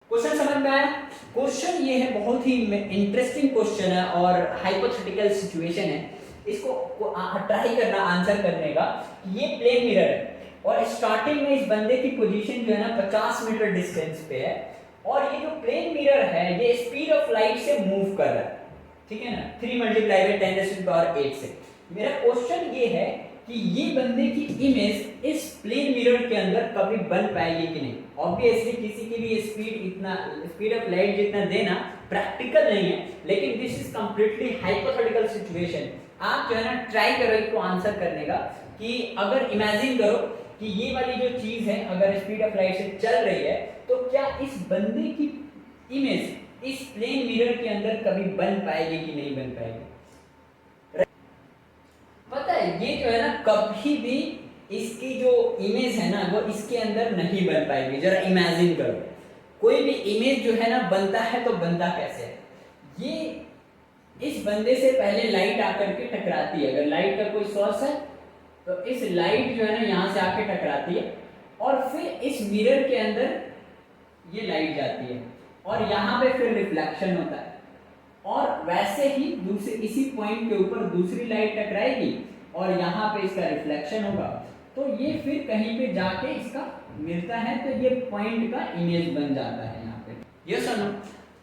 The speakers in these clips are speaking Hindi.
क्वेश्चन समझ में आया? क्वेश्चन ये है, बहुत ही इंटरेस्टिंग क्वेश्चन है और हाइपोथेटिकल सिचुएशन है। इसको ट्राई करना आंसर करने का। ये प्लेन मिरर है और स्टार्टिंग में इस बंदे की पोजीशन जो है ना 50 मीटर डिस्टेंस पे है और ये जो प्लेन मिरर है ये स्पीड ऑफ लाइट से मूव कर रहा है, ठीक है ना, 3 × 10⁸ से। मेरा क्वेश्चन ये है कि ये बंदे की इमेज इस प्लेन मिरर के अंदर कभी बन पाएगी कि नहीं। ऑब्वियसली किसी की भी स्पीड ऑफ लाइट जितना देना प्रैक्टिकल नहीं है, लेकिन this is completely hypothetical situation. आप जो है ना ट्राई करो इसको आंसर करने का कि अगर इमेजिन करो कि ये वाली जो चीज है अगर स्पीड ऑफ लाइट से चल रही है तो क्या इस बंदे की इमेज इस प्लेन मिरर के अंदर कभी बन पाएगी कि नहीं बन पाएगी। पता है ये जो है ना कभी भी इसकी जो इमेज है ना वो इसके अंदर नहीं बन पाएगी। जरा इमेजिन करो, कोई भी इमेज जो है ना बनता है तो बनता कैसे है। ये इस बंदे से पहले लाइट आकर के टकराती है, अगर लाइट का कोई सोर्स है तो इस लाइट जो है ना यहाँ से आके टकराती है और फिर इस मिरर के अंदर ये लाइट जाती है और यहाँ पे फिर रिफ्लेक्शन होता है और वैसे ही दूसरे इसी पॉइंट के ऊपर दूसरी लाइट टकराएगी और यहाँ पे इसका रिफ्लेक्शन होगा तो ये फिर कहीं पे जाके इसका मिलता है तो ये पॉइंट का इमेज बन जाता है यहाँ पे। ये सुनो,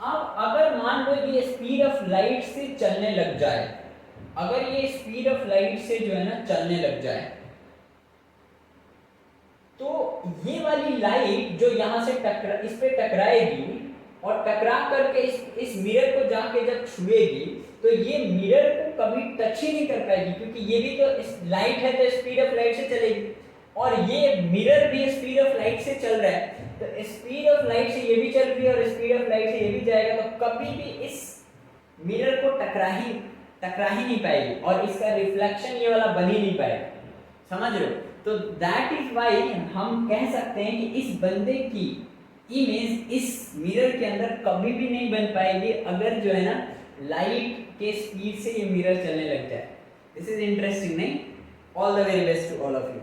अब अगर मान लो ये स्पीड ऑफ लाइट से चलने लग जाए, अगर ये स्पीड ऑफ लाइट से जो है ना चलने लग जाए तो ये वाली लाइट जो यहाँ से इस पे टकराएगी और टकरा करके इस मिरर को जाके जब छुएगी तो ये मिरर को कभी टच ही नहीं कर पाएगी, क्योंकि ये भी तो लाइट है तो स्पीड ऑफ लाइट से चलेगी और ये मिरर भी स्पीड ऑफ लाइट से चल रहा है तो स्पीड ऑफ लाइट से ये भी चल रही है और स्पीड ऑफ लाइट से ये भी जाएगा तो कभी भी इस मिरर को टकरा ही नहीं पाएगी और इसका रिफ्लेक्शन ये वाला बन ही नहीं पाएगा। समझ रहे हो? तो दैट इज वाई हम कह सकते हैं कि इस बंदे की इमेज इस मिरर के अंदर कभी भी नहीं बन पाएगी अगर जो है ना लाइट के स्पीड से ये मिरर चलने लग जाए। दिस इज इंटरेस्टिंग नहीं? All the very best to all of you.